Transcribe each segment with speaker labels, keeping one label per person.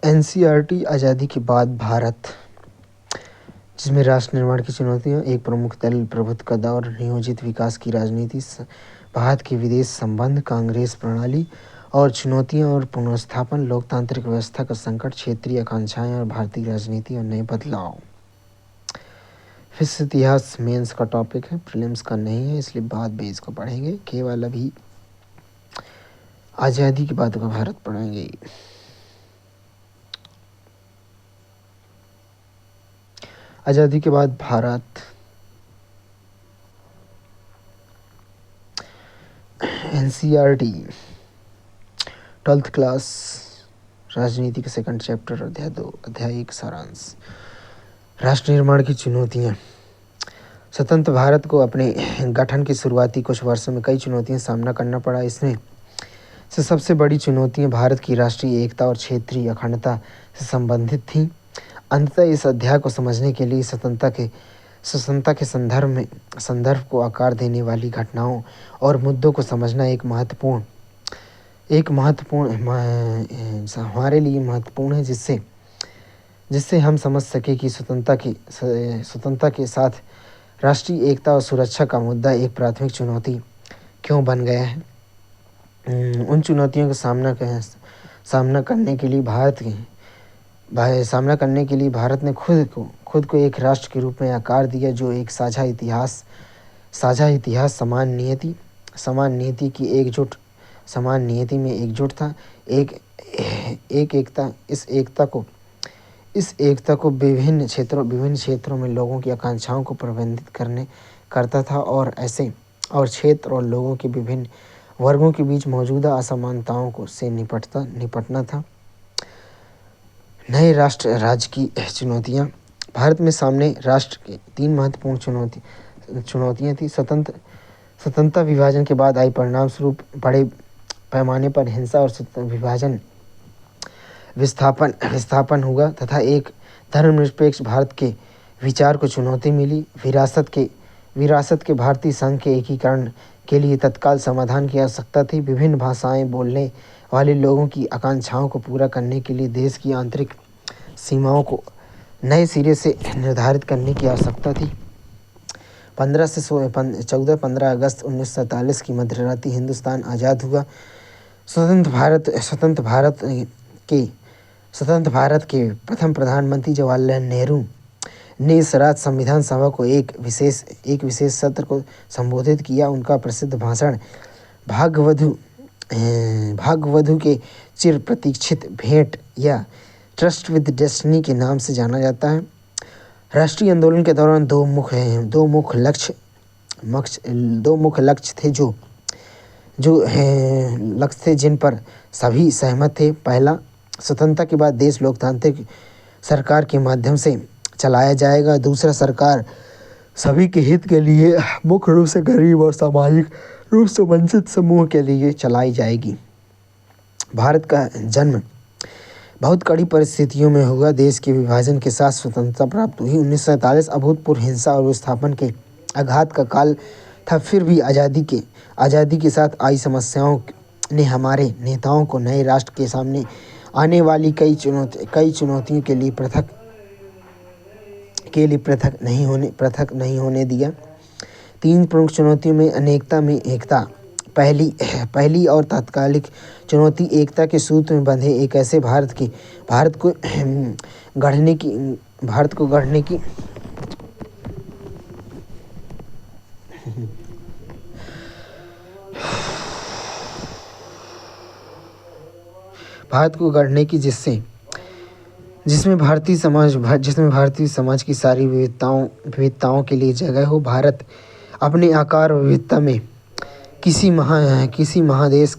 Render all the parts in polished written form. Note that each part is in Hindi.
Speaker 1: एनसीईआरटी आज़ादी के बाद भारत, जिसमें राष्ट्र निर्माण की चुनौतियां, एक प्रमुख दल प्रभुत्व का दौर, नियोजित विकास की राजनीति, भारत के विदेश संबंध, कांग्रेस प्रणाली और चुनौतियां और पुनर्स्थापन, लोकतांत्रिक व्यवस्था का संकट, क्षेत्रीय आकांक्षाएं और भारतीय राजनीति और नए बदलाव। फिर से इतिहास मेंस का टॉपिक है, प्रीलिम्स का नहीं है, इसलिए बाद में इसको पढ़ेंगे। केवल अभी आज़ादी के बाद का भारत पढ़ेंगे। आज़ादी के बाद भारत, एनसीईआरटी 12th क्लास राजनीति के सेकंड चैप्टर, अध्याय 2, अध्याय 1 सारांश। राष्ट्र निर्माण की चुनौतियां। स्वतंत्र भारत को अपने गठन के शुरुआती कुछ वर्षों में कई चुनौतियों का सामना करना पड़ा। इसमें से सबसे बड़ी चुनौतियां भारत की राष्ट्रीय एकता और क्षेत्रीय अखंडता से संबंधित थीं। अंततः इस अध्याय को समझने के लिए स्वतंत्रता के संदर्भ को आकार देने वाली घटनाओं और मुद्दों को समझना हमारे लिए महत्वपूर्ण है, जिससे हम समझ सके कि स्वतंत्रता के साथ राष्ट्रीय एकता और सुरक्षा का मुद्दा एक प्राथमिक चुनौती क्यों बन गया है। उन चुनौतियों का सामना करने के लिए भारत ने खुद को एक राष्ट्र के रूप में आकार दिया, जो एक साझा इतिहास, समान नियति में एकजुट था। इस एकता को विभिन्न क्षेत्रों में लोगों की आकांक्षाओं को प्रबंधित करता था और क्षेत्र और लोगों के विभिन्न वर्गों के बीच मौजूदा असमानताओं से निपटना था। नए राष्ट्र राज्य की चुनौतियां। भारत में सामने राष्ट्र के 3 महत्वपूर्ण चुनौतियां थी। स्वतंत्रता विभाजन के बाद आई परिणाम स्वरूप बड़े पैमाने पर हिंसा और विस्थापन हुआ तथा एक धर्मनिरपेक्ष भारत के विचार को चुनौती मिली। विरासत के भारतीय संघ के एकीकरण के लिए तत्काल समाधान की आवश्यकता थी। विभिन्न भाषाएं बोलने वाले लोगों की आकांक्षाओं को पूरा करने के लिए देश की आंतरिक सीमाओं को नए सिरे से निर्धारित करने की आवश्यकता थी। 15 अगस्त 1947 की मध्यरात्रि हिंदुस्तान आज़ाद हुआ। स्वतंत्र भारत के प्रथम प्रधानमंत्री जवाहरलाल नेहरू ने इस राज्य संविधान सभा को एक विशेष सत्र को संबोधित किया। उनका प्रसिद्ध भाषण भाग्यवधु के चिर प्रतीक्षित भेंट या ट्रस्ट विद डेस्टिनी के नाम से जाना जाता है। राष्ट्रीय आंदोलन के दौरान दो मुख्य लक्ष्य थे जिन पर सभी सहमत थे। पहला, स्वतंत्रता के बाद देश लोकतांत्रिक सरकार के माध्यम से चलाया जाएगा। दूसरा, सरकार सभी के हित के लिए मुख्य रूप से गरीब और सामाजिक रूप से वंचित समूह के लिए चलाई जाएगी। भारत का जन्म बहुत कड़ी परिस्थितियों में हुआ। देश के विभाजन के साथ स्वतंत्रता प्राप्त हुई। 1947 अभूतपूर्व हिंसा और विस्थापन के आघात का काल था। फिर भी आज़ादी के साथ आई समस्याओं ने हमारे नेताओं को नए राष्ट्र के सामने आने वाली कई चुनौतियों के लिए पृथक नहीं होने दिया। 3 प्रमुख चुनौतियों में अनेकता में एकता। पहली और तात्कालिक चुनौती एकता के सूत्र में बंधे एक ऐसे भारत को गढ़ने की जिसमें भारतीय समाज की सारी विविधताओं के लिए जगह हो। भारत अपने आकार और विविधता में किसी महादेश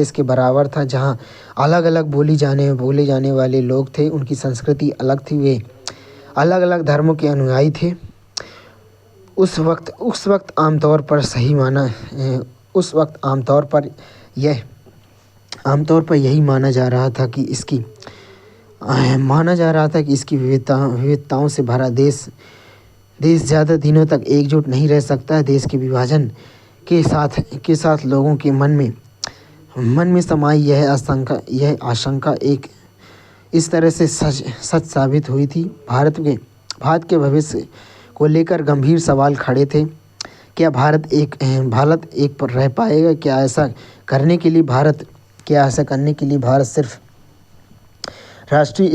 Speaker 1: के बराबर था, जहां अलग-अलग बोले जाने वाले लोग थे। उनकी संस्कृति अलग थी, वे अलग-अलग धर्मों के अनुयायी थे। उस वक्त आमतौर पर यही माना जा रहा था कि इसकी विविधताओं से भरा देश ज़्यादा दिनों तक एकजुट नहीं रह सकता है। देश के विभाजन के साथ लोगों के मन में समाई यह आशंका इस तरह से सच साबित हुई थी। भारत के भविष्य को लेकर गंभीर सवाल खड़े थे। क्या भारत एक पर रह पाएगा? क्या ऐसा करने के लिए भारत सिर्फ राष्ट्रीय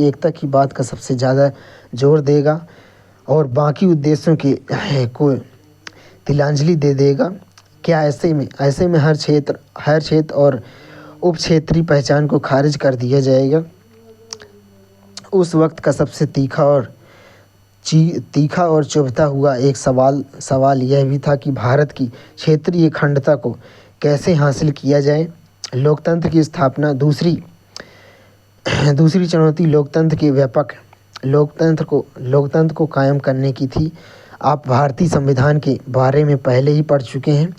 Speaker 1: एकता की बात का सबसे ज़्यादा जोर देगा और बाकी उद्देश्यों को तिलांजलि दे देगा? क्या ऐसे में हर क्षेत्र और उप क्षेत्रीय पहचान को खारिज कर दिया जाएगा? उस वक्त का सबसे तीखा और चुभता हुआ एक सवाल यह भी था कि भारत की क्षेत्रीय अखंडता को कैसे हासिल किया जाए। लोकतंत्र की स्थापना दूसरी चुनौती लोकतंत्र को कायम करने की थी। आप भारतीय संविधान के बारे में पहले ही पढ़ चुके हैं।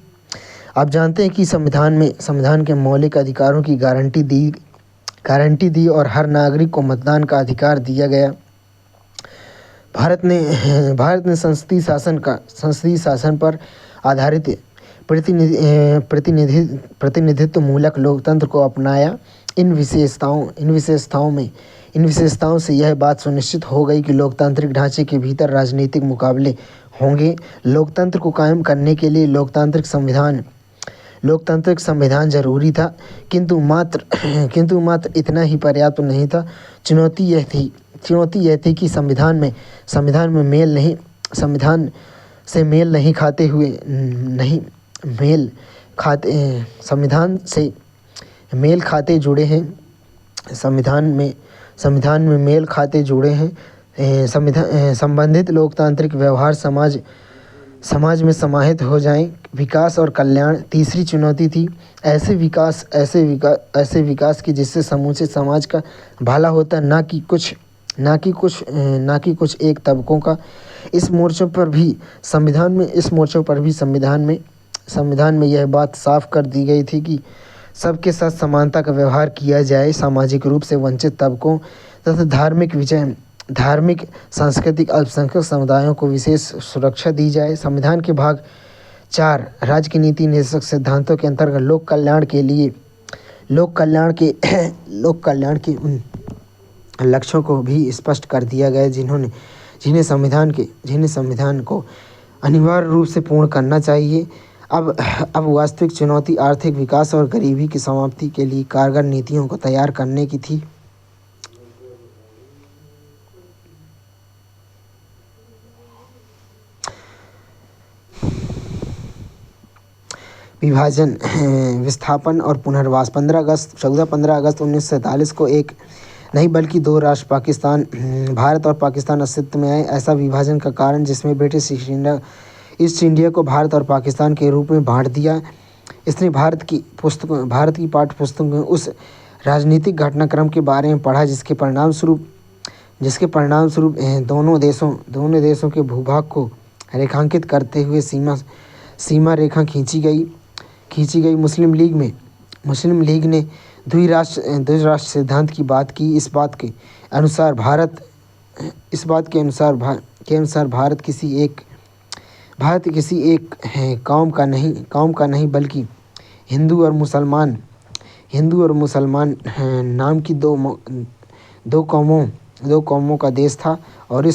Speaker 1: आप जानते हैं कि संविधान के मौलिक अधिकारों की गारंटी दी और हर नागरिक को मतदान का अधिकार दिया गया। भारत ने संसदीय शासन पर आधारित प्रतिनिधित्व मूलक लोकतंत्र को अपनाया। इन विशेषताओं से यह बात सुनिश्चित हो गई कि लोकतांत्रिक ढांचे के भीतर राजनीतिक मुकाबले होंगे। लोकतंत्र को कायम करने के लिए लोकतांत्रिक संविधान जरूरी था, किंतु मात्र इतना ही पर्याप्त नहीं था। चुनौती यह थी कि संविधान से मेल खाते जुड़े हैं। संबंधित लोकतांत्रिक व्यवहार समाज में समाहित हो जाएं। विकास और कल्याण तीसरी चुनौती थी। ऐसे विकास की जिससे समूचे समाज का भला होता, ना कि कुछ एक तबकों का। इस मोर्चों पर भी संविधान में यह बात साफ कर दी गई थी कि सबके साथ समानता का व्यवहार किया जाए। सामाजिक रूप से वंचित तबकों तथा धार्मिक सांस्कृतिक अल्पसंख्यक समुदायों को विशेष सुरक्षा दी जाए। संविधान के भाग 4 राज्य की नीति निर्देशक सिद्धांतों के अंतर्गत लोक कल्याण के उन लक्ष्यों को भी स्पष्ट कर दिया गया जिन्हें संविधान को अनिवार्य रूप से पूर्ण करना चाहिए। अब वास्तविक चुनौती आर्थिक विकास और गरीबी की समाप्ति के लिए कारगर नीतियों को तैयार करने की थी। विभाजन, विस्थापन और पुनर्वास। 15 अगस्त 1947 को एक नहीं बल्कि दो राष्ट्र भारत और पाकिस्तान अस्तित्व में आए। ऐसा विभाजन का कारण जिसमें ब्रिटिश ईस्ट इंडिया को भारत और पाकिस्तान के रूप में बांट दिया। इसने भारत की पाठ्य पुस्तकों में उस राजनीतिक घटनाक्रम के बारे में पढ़ा जिसके परिणाम स्वरूप दोनों देशों के भूभाग को रेखांकित करते हुए सीमा रेखा खींची गई। मुस्लिम लीग ने द्विराष्ट्र सिद्धांत की बात की। इस बात के अनुसार भारत किसी एक कौम का नहीं बल्कि हिंदू और मुसलमान नाम की दो कौमों का देश था और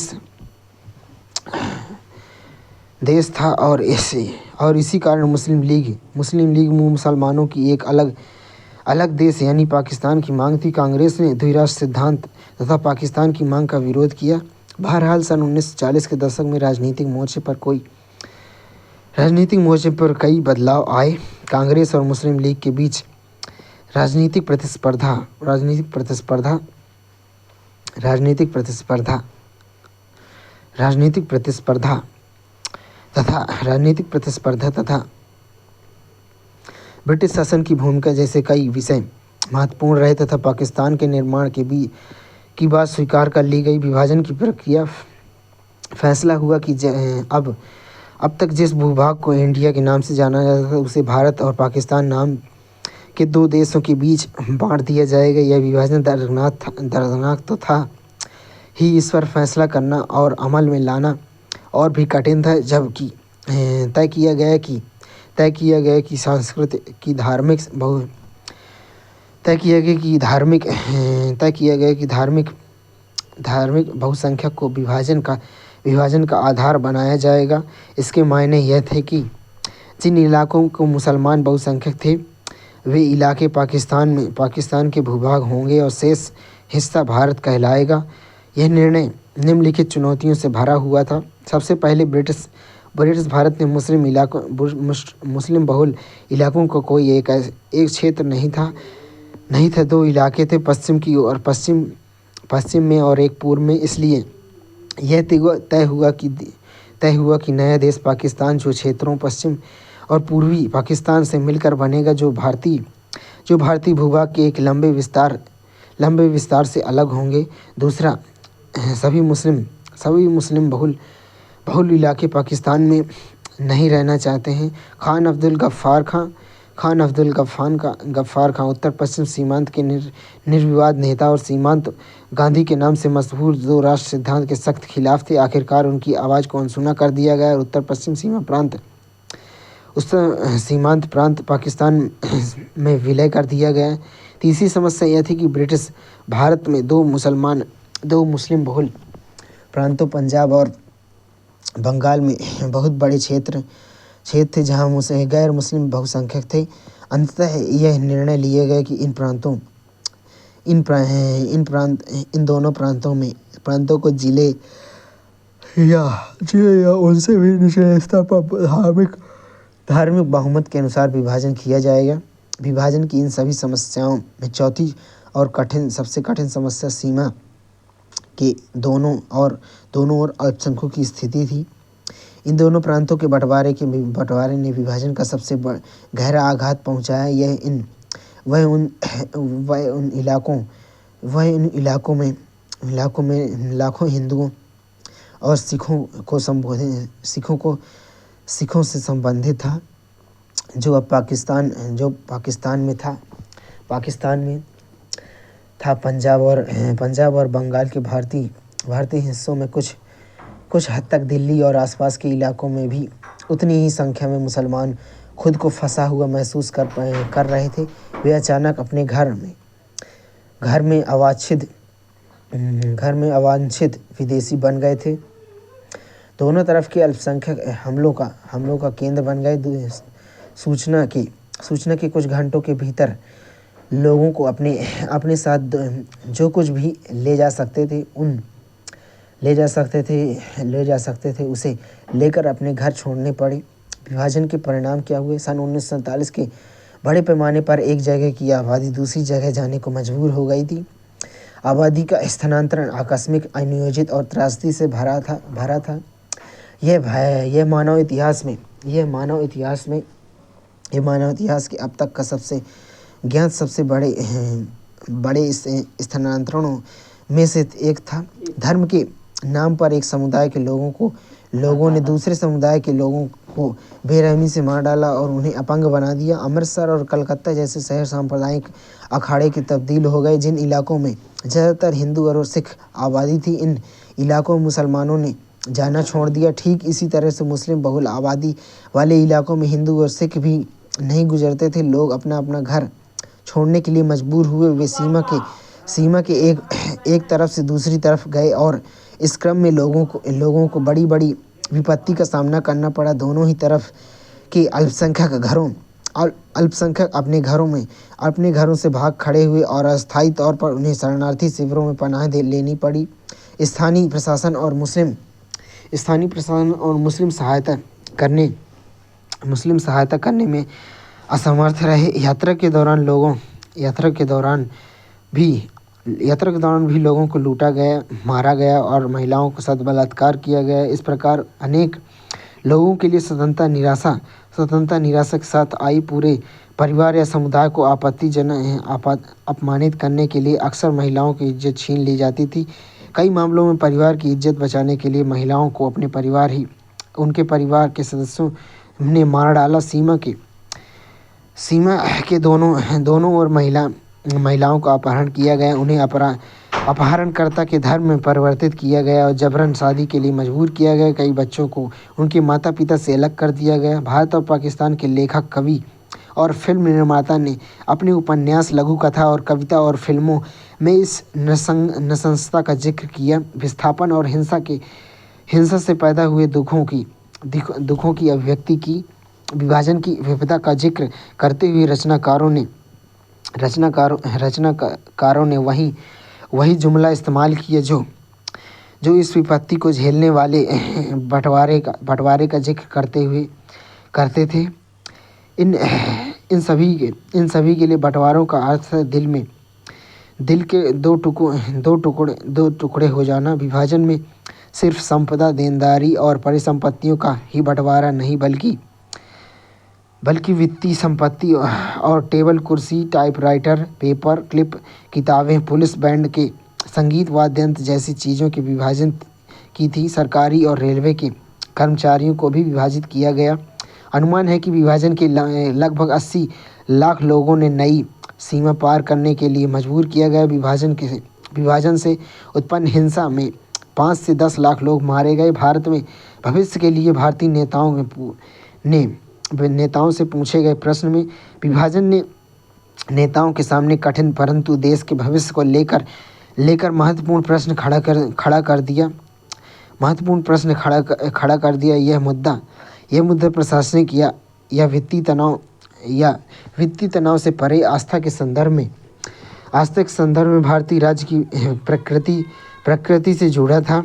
Speaker 1: इसी कारण मुस्लिम लीग मुसलमानों की एक अलग देश यानी पाकिस्तान की मांग थी। कांग्रेस ने द्विराष्ट्र सिद्धांत तथा पाकिस्तान की मांग का विरोध किया। बहरहाल सन 1940 के दशक में राजनीतिक मोर्चे पर कई बदलाव आए। कांग्रेस और मुस्लिम लीग के बीच राजनीतिक प्रतिस्पर्धा तथा ब्रिटिश शासन की भूमिका जैसे कई विषय महत्वपूर्ण रहे तथा पाकिस्तान के निर्माण की बात स्वीकार कर ली गई। विभाजन की प्रक्रिया फैसला हुआ कि अब तक जिस भूभाग को इंडिया के नाम से जाना जाता था उसे भारत और पाकिस्तान नाम के दो देशों के बीच बांट दिया जाएगा। यह विभाजन दर्दनाक तो था ही, इस पर फैसला करना और अमल में लाना और भी कठिन था। जबकि तय किया गया कि सांस्कृतिक की तय किया गया कि धार्मिक बहुसंख्यक को विभाजन का आधार बनाया जाएगा। इसके मायने यह थे कि जिन इलाकों को मुसलमान बहुसंख्यक थे वे इलाके पाकिस्तान के भूभाग होंगे और शेष हिस्सा भारत कहलाएगा। यह निर्णय निम्नलिखित चुनौतियों से भरा हुआ था। सबसे पहले ब्रिटिश भारत में मुस्लिम बहुल इलाकों का कोई एक क्षेत्र नहीं था। दो इलाके थे, पश्चिम की ओर पश्चिम में और एक पूर्व में। इसलिए यह तय हुआ कि नया देश पाकिस्तान जो क्षेत्रों पश्चिम और पूर्वी पाकिस्तान से मिलकर बनेगा, जो भारतीय भूभाग के एक लंबे विस्तार से अलग होंगे। दूसरा, सभी मुस्लिम बहुल इलाके पाकिस्तान में नहीं रहना चाहते हैं। खान अब्दुल गफ्फार खान उत्तर पश्चिम सीमांत के निर्विवाद नेता और सीमांत गांधी के नाम से मशहूर दो राष्ट्र सिद्धांत के सख्त खिलाफ थे। आखिरकार उनकी आवाज़ को अनसुना कर दिया गया और उत्तर पश्चिम सीमांत प्रांत पाकिस्तान में विलय कर दिया गया। तीसरी समस्या यह थी कि ब्रिटिश भारत में दो मुस्लिम बहुल प्रांतों पंजाब और बंगाल में बहुत बड़े क्षेत्र थे जहां गैर मुस्लिम बहुसंख्यक थे। अंततः यह निर्णय लिए गए कि इन दोनों प्रांतों को जिले या उनसे भी निचले स्तर पर धार्मिक बहुमत के अनुसार विभाजन किया जाएगा। विभाजन की इन सभी समस्याओं में चौथी और सबसे कठिन समस्या सीमा के दोनों ओर अल्पसंख्यकों की स्थिति थी। इन दोनों प्रांतों के बंटवारे ने विभाजन का सबसे गहरा आघात पहुंचाया। वह उन इलाकों में लाखों हिंदुओं और सिखों से संबंधित था, जो अब पाकिस्तान में था। पंजाब और बंगाल के भारतीय हिस्सों में कुछ हद तक दिल्ली और आसपास के इलाकों में भी उतनी ही संख्या में मुसलमान खुद को फंसा हुआ महसूस कर रहे थे। वे अचानक अपने घर में अवांछित विदेशी बन गए थे। दोनों तरफ के अल्पसंख्यक हमलों का केंद्र बन गए। सूचना के कुछ घंटों के भीतर लोगों को अपने साथ जो कुछ भी ले जा सकते थे उसे लेकर अपने घर छोड़ने पड़े। विभाजन के परिणाम क्या हुए? सन 1947 के बड़े पैमाने पर एक जगह की आबादी दूसरी जगह जाने को मजबूर हो गई थी। आबादी का स्थानांतरण आकस्मिक, अनियोजित और त्रासदी से भरा था। यह मानव इतिहास के अब तक का सबसे बड़े स्थानांतरणों में से एक था। धर्म के नाम पर एक समुदाय के लोगों ने दूसरे समुदाय के लोगों को बेरहमी से मार डाला और उन्हें अपंग बना दिया। अमृतसर और कलकत्ता जैसे शहर सांप्रदायिक अखाड़े की तब्दील हो गए। जिन इलाकों में ज़्यादातर हिंदू और सिख आबादी थी, इन इलाकों में मुसलमानों ने जाना छोड़ दिया। ठीक इसी तरह से मुस्लिम बहुल आबादी वाले इलाकों में हिंदू और सिख भी नहीं गुजरते थे। लोग अपना घर छोड़ने के लिए मजबूर हुए। वे सीमा के एक तरफ से दूसरी तरफ गए और इस क्रम में लोगों को बड़ी विपत्ति का सामना करना पड़ा। दोनों ही तरफ के अल्पसंख्यक अपने घरों से भाग खड़े हुए और अस्थायी तौर पर उन्हें शरणार्थी शिविरों में पनाह लेनी पड़ी। स्थानीय प्रशासन और मुस्लिम सहायता करने में असमर्थ रहे। यात्रा के दौरान भी लोगों को लूटा गया, मारा गया और महिलाओं को सद्बलात्कार किया गया। इस प्रकार अनेक लोगों के लिए स्वतंत्रता निराशा के साथ आई। पूरे परिवार या समुदाय को अपमानित करने के लिए अक्सर महिलाओं की इज्जत छीन ली जाती थी। कई मामलों में परिवार की इज्जत बचाने के लिए महिलाओं को उनके परिवार के सदस्यों ने मार डाला। सीमा के दोनों ओर महिलाओं का अपहरण किया गया। उन्हें अपहरणकर्ता के धर्म में परिवर्तित किया गया और जबरन शादी के लिए मजबूर किया गया। कई बच्चों को उनके माता पिता से अलग कर दिया गया। भारत और पाकिस्तान के लेखक, कवि और फिल्म निर्माता ने अपने उपन्यास, लघु कथा और कविता और फिल्मों में इस नृशंसता का जिक्र किया। विस्थापन और हिंसा से पैदा हुए दुखों की अभिव्यक्ति की, विभाजन की विपदा का जिक्र करते हुए रचनाकारों ने वही जुमला इस्तेमाल किया जो इस विपत्ति को झेलने वाले बंटवारे का जिक्र करते थे। इन सभी के लिए बंटवारों का अर्थ है दिल के दो टुकड़े हो जाना। विभाजन में सिर्फ संपदा, देनदारी और परिसंपत्तियों का ही बंटवारा नहीं बल्कि वित्तीय संपत्ति और टेबल कुर्सी, टाइपराइटर, पेपर क्लिप, किताबें, पुलिस बैंड के संगीत वाद्य यंत्र जैसी चीज़ों के विभाजन की थी। सरकारी और रेलवे के कर्मचारियों को भी विभाजित किया गया। अनुमान है कि विभाजन के लगभग 80 लाख लोगों ने नई सीमा पार करने के लिए मजबूर किया गया। विभाजन से उत्पन्न हिंसा में 5 से 10 लाख लोग मारे गए। भारत में भविष्य के लिए भारतीय नेताओं से पूछे गए प्रश्न में विभाजन ने नेताओं के सामने कठिन परंतु देश के भविष्य को लेकर महत्वपूर्ण प्रश्न खड़ा कर दिया। यह मुद्दा प्रशासनिक या वित्तीय तनाव से परे आस्था के संदर्भ में भारतीय राज्य की प्रकृति से जुड़ा था।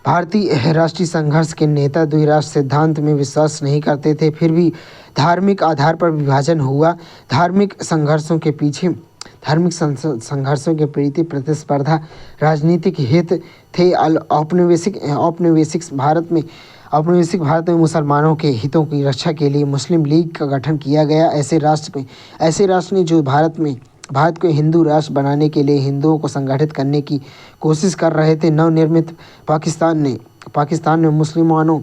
Speaker 1: भारतीय राष्ट्रीय संघर्ष के नेता द्विराष्ट्र सिद्धांत में विश्वास नहीं करते थे, फिर भी धार्मिक आधार पर विभाजन हुआ। धार्मिक संघर्षों के प्रति प्रतिस्पर्धा, राजनीतिक हित थे। औपनिवेशिक भारत में मुसलमानों के हितों की रक्षा के लिए मुस्लिम लीग का गठन किया गया। ऐसे राष्ट्र ने जो भारत को हिंदू राष्ट्र बनाने के लिए हिंदुओं को संगठित करने की कोशिश कर रहे थे। नवनिर्मित पाकिस्तान में मुसलमानों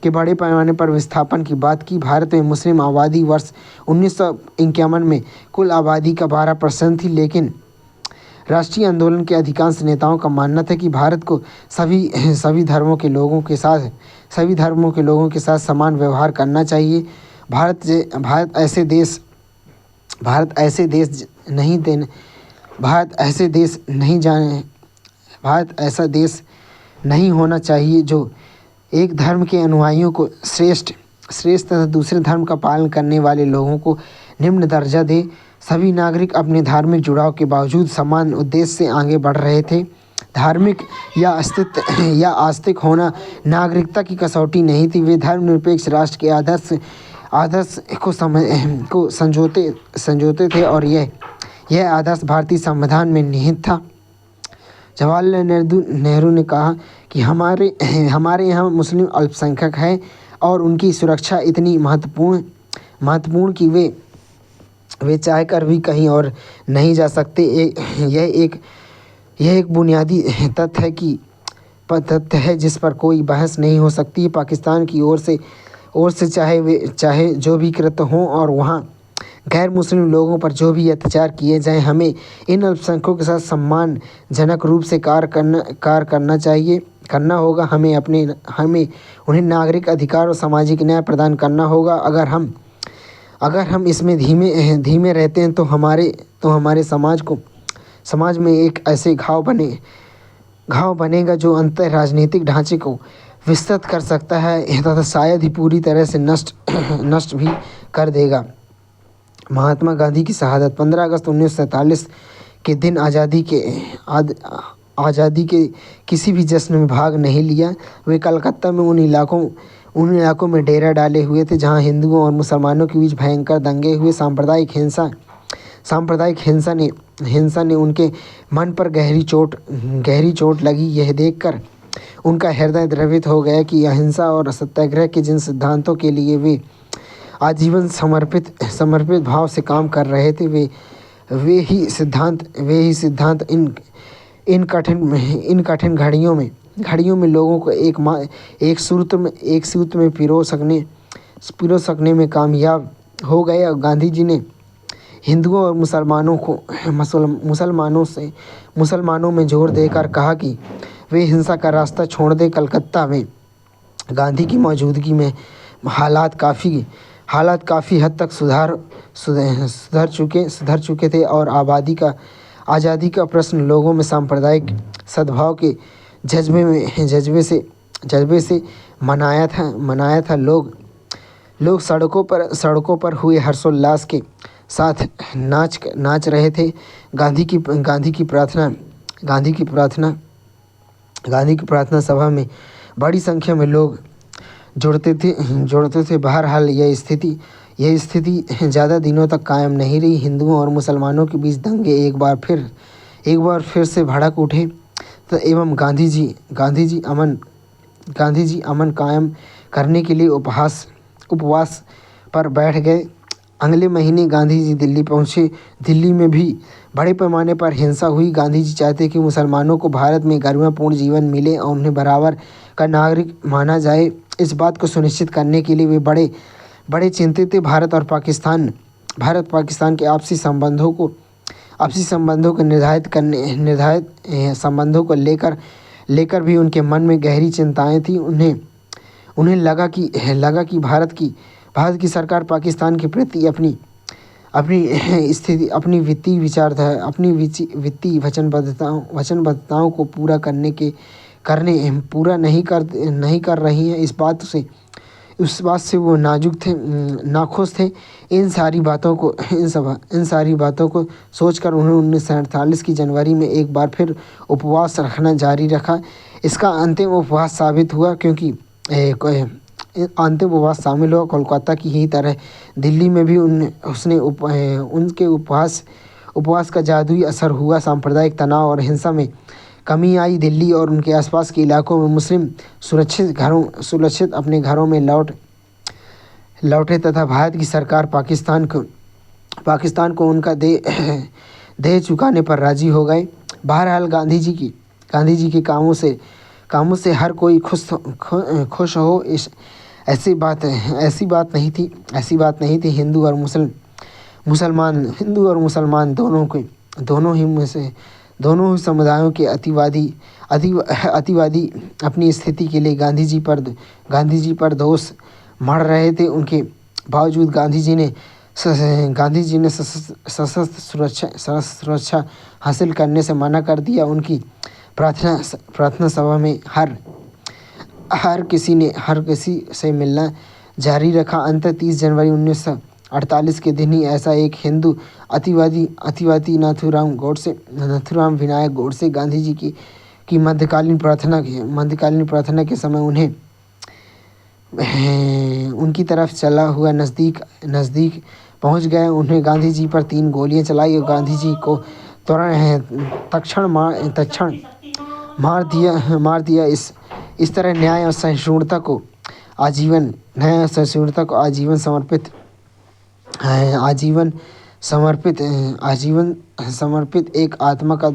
Speaker 1: के बड़े पैमाने पर विस्थापन की बात की। भारत में मुस्लिम आबादी वर्ष 1951 में कुल आबादी का 12% थी, लेकिन राष्ट्रीय आंदोलन के अधिकांश नेताओं का मानना था कि भारत को सभी धर्मों के लोगों के साथ समान व्यवहार करना चाहिए। भारत ऐसा देश नहीं होना चाहिए जो एक धर्म के अनुयायियों को श्रेष्ठ तथा दूसरे धर्म का पालन करने वाले लोगों को निम्न दर्जा दे। सभी नागरिक अपने धार्मिक जुड़ाव के बावजूद समान उद्देश्य से आगे बढ़ रहे थे। धार्मिक या आस्तिक होना नागरिकता की कसौटी नहीं थी। वे धर्मनिरपेक्ष राष्ट्र के आदर्श को संजोते थे और यह आदर्श भारतीय संविधान में निहित था। जवाहरलाल नेहरू ने कहा कि हमारे यहाँ मुस्लिम अल्पसंख्यक हैं और उनकी सुरक्षा इतनी महत्वपूर्ण कि वे चाहकर भी कहीं और नहीं जा सकते। यह एक बुनियादी तथ्य है जिस पर कोई बहस नहीं हो सकती। पाकिस्तान की ओर से चाहे जो भी कृत्य हों और वहाँ गैर मुस्लिम लोगों पर जो भी अत्याचार किए जाएं, हमें इन अल्पसंख्यकों के साथ सम्मानजनक रूप से करना होगा। हमें उन्हें नागरिक अधिकार और सामाजिक न्याय प्रदान करना होगा। अगर हम इसमें धीमे रहते हैं तो हमारे समाज में एक ऐसे घाव बनेगा जो अंतर राजनीतिक ढांचे को विस्तृत कर सकता है तथा शायद ही पूरी तरह से नष्ट भी कर देगा। महात्मा गांधी की शहादत 15 अगस्त 1947 के दिन आज़ादी के किसी भी जश्न में भाग नहीं लिया। वे कलकत्ता में उन इलाकों में डेरा डाले हुए थे जहां हिंदुओं और मुसलमानों के बीच भयंकर दंगे हुए। सांप्रदायिक हिंसा ने उनके मन पर गहरी चोट लगी। यह देखकर उनका हृदय द्रवित हो गया कि अहिंसा और सत्याग्रह के जिन सिद्धांतों के लिए वे आजीवन समर्पित भाव से काम कर रहे थे, वे ही सिद्धांत इन कठिन घड़ियों में लोगों को एक सूत्र में पिरो सकने में कामयाब हो गए। और गांधी जी ने हिंदुओं और मुसलमानों में जोर देकर कहा कि वे हिंसा का रास्ता छोड़ दें। कलकत्ता में गांधी की मौजूदगी में हालात हालात काफ़ी हद तक सुधर चुके थे और आज़ादी का प्रश्न लोगों में सांप्रदायिक सद्भाव के जज्बे से मनाया था। लोग सड़कों पर हुए हर्षोल्लास के साथ नाच रहे थे। गांधी की प्रार्थना सभा में बड़ी संख्या में लोग जुड़ते थे। बहरहाल यह स्थिति ज़्यादा दिनों तक कायम नहीं रही। हिंदुओं और मुसलमानों के बीच दंगे एक बार फिर से भड़क उठे तो एवं गांधी जी अमन कायम करने के लिए उपवास पर बैठ गए। अगले महीने गांधी जी दिल्ली पहुँचे। दिल्ली में भी बड़े पैमाने पर हिंसा हुई। गांधी जी चाहते कि मुसलमानों को भारत में गरिमापूर्ण जीवन मिले और उन्हें बराबर का नागरिक माना जाए। इस बात को सुनिश्चित करने के लिए वे बड़े चिंतित थे। भारत पाकिस्तान के आपसी संबंधों को निर्धारित संबंधों को लेकर भी उनके मन में गहरी चिंताएं थी। उन्हें लगा कि भारत की सरकार पाकिस्तान के प्रति अपनी स्थिति, अपनी वित्तीय विचारधारा, अपनी वित्तीय वचनबद्धताओं को पूरा नहीं कर रही है। इस बात से वो नाखुश थे। इन सारी बातों को सोचकर उन्होंने 1948 की जनवरी में एक बार फिर उपवास रखना जारी रखा। इसका अंतिम उपवास साबित हुआ क्योंकि अंतिम उपवास शामिल हुआ। कोलकाता की ही तरह दिल्ली में भी उनके उपवास का जादुई असर हुआ। सांप्रदायिक तनाव और हिंसा में कमी आई। दिल्ली और उनके आसपास के इलाकों में मुस्लिम सुरक्षित अपने घरों में लौटे तथा भारत की सरकार पाकिस्तान को उनका देह चुकाने पर राजी हो गए। बहरहाल गांधी जी के कामों से हर कोई खुश हो, ऐसी बात नहीं थी। हिंदू और मुसलमान दोनों ही समुदायों के अतिवादी अपनी स्थिति के लिए गांधी जी पर दोष मढ़ रहे थे। उनके बावजूद गांधी जी ने सशस्त्र सुरक्षा हासिल करने से मना कर दिया। उनकी प्रार्थना सभा में हर किसी से मिलना जारी रखा। अंत 30 जनवरी 1948 के दिन ही ऐसा एक हिंदू अतिवादी नाथूराम विनायक गोडसे गांधी जी की मध्यकालीन प्रार्थना के समय उनकी तरफ चला हुआ नज़दीक पहुंच गए। उन्हें गांधी जी पर 3 गोलियां चलाई और गांधी जी को तत्क्षण मार दिया। इस तरह न्याय और सहिष्णुता को आजीवन समर्पित एक आत्मा का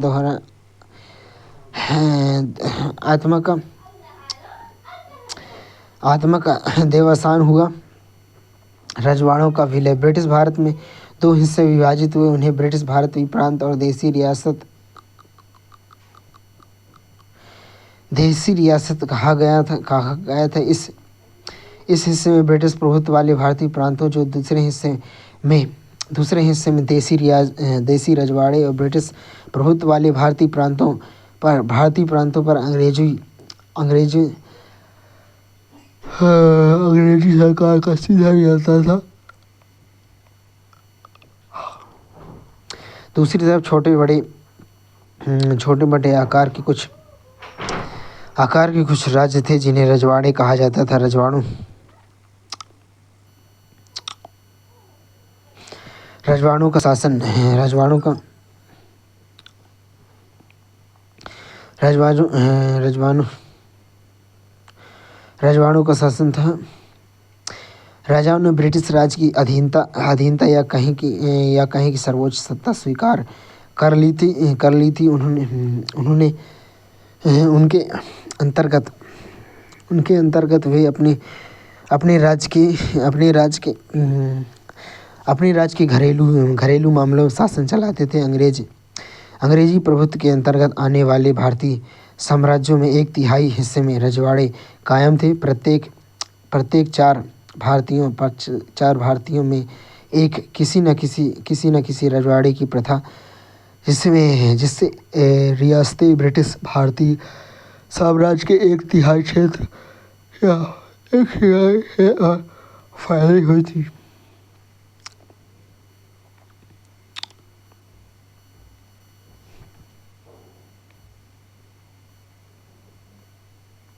Speaker 1: देवसान हुआ। रजवाड़ों का विलय। ब्रिटिश भारत में 2 हिस्से विभाजित हुए। उन्हें ब्रिटिश भारतीय प्रांत और देसी रियासत कहा गया था। इस हिस्से में ब्रिटिश प्रभुत्व वाले भारतीय प्रांतों जो दूसरे हिस्से में देसी रजवाड़े और ब्रिटिश प्रभुत्व वाले भारतीय प्रांतों पर अंग्रेजी सरकार का सीधा नियंत्रण था। दूसरी तरफ छोटे बड़े आकार के कुछ राज्य थे जिन्हें रजवाड़े कहा जाता था। रजवाड़ों का शासन रजवाड़ों का शासन था। राजाओं ने ब्रिटिश राज की अधीनता या कहीं की सर्वोच्च सत्ता स्वीकार कर ली थी। उन्होंने उनके अंतर्गत वे अपने राज के घरेलू मामलों में शासन चलाते थे। अंग्रेजी प्रभुत्व के अंतर्गत आने वाले भारतीय साम्राज्यों में 1/3 हिस्से में रजवाड़े कायम थे। प्रत्येक भारतीयों पक्ष 4 भारतीयों में एक किसी न किसी रजवाड़े की प्रथा जिससे रियासतें ब्रिटिश भारतीय साम्राज्य के 1/3 क्षेत्र या 1/3 फैली हुई थी।